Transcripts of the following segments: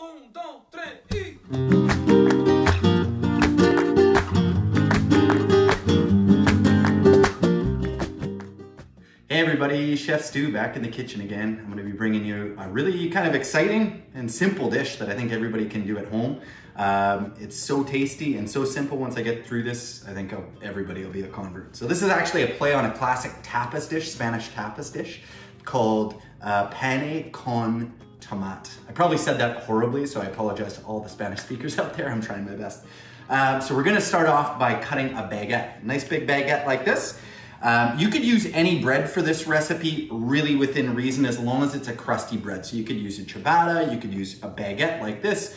Hey everybody, Chef Stu back in the kitchen again. I'm gonna be bringing you a really kind of exciting and simple dish that I think everybody can do at home. It's so tasty and so simple. Once I get through this, I think everybody will be a convert. So this is actually a play on a classic tapas dish, Spanish tapas dish, called pane con tomate. I probably said that horribly, so I apologize to all the Spanish speakers out there. I'm trying my best. So we're gonna start off by cutting a baguette. Nice big baguette like this. You could use any bread for this recipe, really within reason, as long as it's a crusty bread. So you could use a ciabatta, you could use a baguette like this,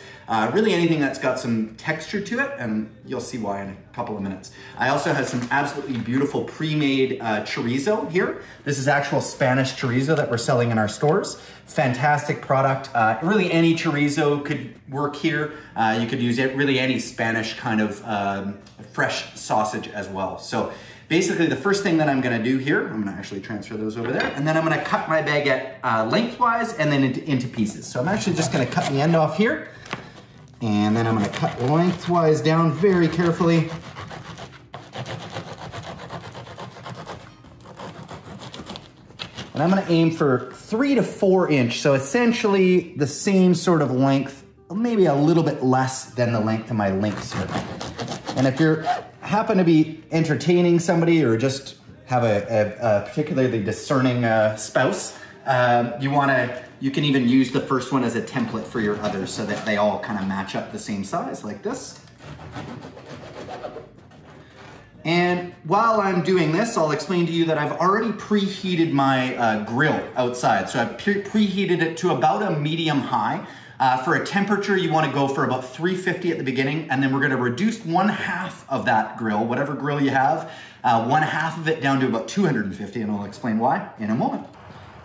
really anything that's got some texture to it, and you'll see why in a couple of minutes. I also have some absolutely beautiful pre-made chorizo here. This is actual Spanish chorizo that we're selling in our stores. Fantastic product. Really any chorizo could work here. You could use it, really any Spanish kind of fresh sausage as well. So basically, the first thing that I'm gonna do here, I'm gonna actually transfer those over there, and then I'm gonna cut my baguette lengthwise and then into pieces. So I'm actually just gonna cut the end off here, and then I'm gonna cut lengthwise down very carefully. And I'm gonna aim for 3 to 4 inch, so essentially the same sort of length, maybe a little bit less than the length of my links here. And if you're happen to be entertaining somebody or just have a particularly discerning spouse, you can even use the first one as a template for your others so that they all kind of match up the same size like this. And while I'm doing this, I'll explain to you that I've already preheated my grill outside. So I've preheated it to about a medium high. For a temperature, you want to go for about 350 at the beginning, and then we're going to reduce 1/2 of that grill, whatever grill you have, 1/2 of it down to about 250, and I'll explain why in a moment.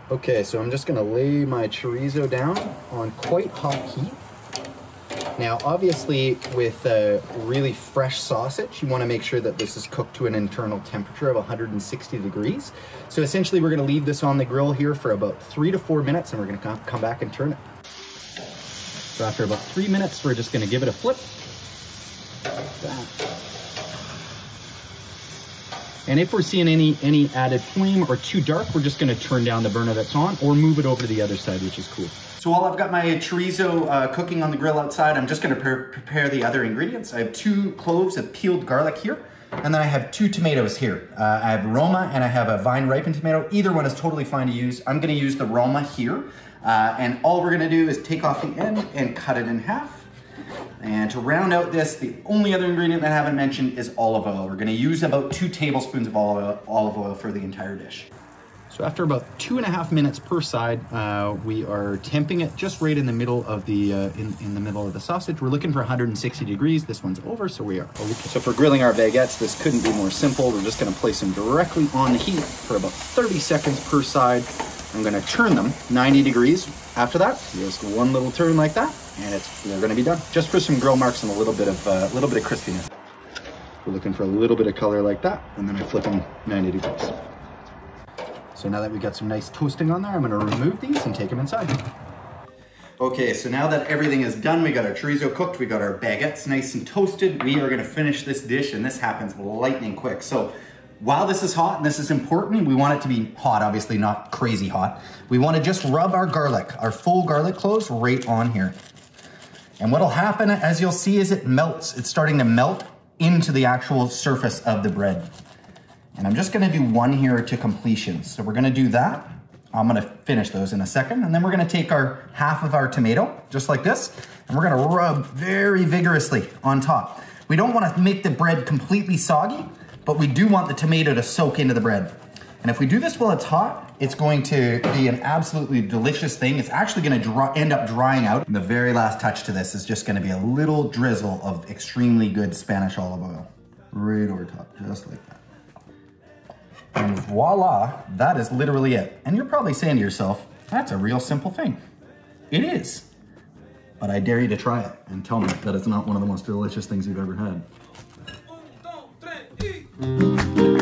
Okay, so I'm just going to lay my chorizo down on quite hot heat. Now, obviously, with really fresh sausage, you want to make sure that this is cooked to an internal temperature of 160 degrees. So essentially, we're going to leave this on the grill here for about 3 to 4 minutes, and we're going to come back and turn it. So after about 3 minutes, we're just gonna give it a flip. Like that. And if we're seeing any added flame or too dark, we're just gonna turn down the burner that's on or move it over to the other side, which is cool. So while I've got my chorizo cooking on the grill outside, I'm just gonna prepare the other ingredients. I have 2 cloves of peeled garlic here, and then I have 2 tomatoes here. I have Roma and I have a vine ripened tomato. Either one is totally fine to use. I'm gonna use the Roma here. And all we're gonna do is take off the end and cut it in half. And to round out this, the only other ingredient that I haven't mentioned is olive oil. We're gonna use about 2 tablespoons of olive oil for the entire dish. So after about 2.5 minutes per side, we are temping it just right in the middle of the in the middle of the sausage. We're looking for 160 degrees. This one's over, so we are okay. So for grilling our baguettes, this couldn't be more simple. We're just gonna place them directly on the heat for about 30 seconds per side. I'm gonna turn them 90 degrees. After that, just one little turn like that, and they're gonna be done. Just for some grill marks and a little bit of crispiness. We're looking for a little bit of color like that, and then I flip them 90 degrees. So now that we got some nice toasting on there, I'm gonna remove these and take them inside. Okay, so now that everything is done, we got our chorizo cooked, we got our baguettes nice and toasted, we are gonna finish this dish, and this happens lightning quick. So while this is hot, and this is important, we want it to be hot, obviously not crazy hot. We want to just rub our garlic, our full garlic cloves, right on here. And what'll happen, as you'll see, is it melts. It's starting to melt into the actual surface of the bread. And I'm just gonna do one here to completion. So we're gonna do that. I'm gonna finish those in a second. And then we're gonna take our half of our tomato, just like this, and we're gonna rub very vigorously on top. We don't wanna make the bread completely soggy, but we do want the tomato to soak into the bread. And if we do this while it's hot, it's going to be an absolutely delicious thing. It's actually gonna end up drying out. And the very last touch to this is just gonna be a little drizzle of extremely good Spanish olive oil. Right over top, just like that. And voila, that is literally it. And you're probably saying to yourself, that's a real simple thing. It is. But I dare you to try it and tell me that it's not one of the most delicious things you've ever had. 1, 2, 3, y...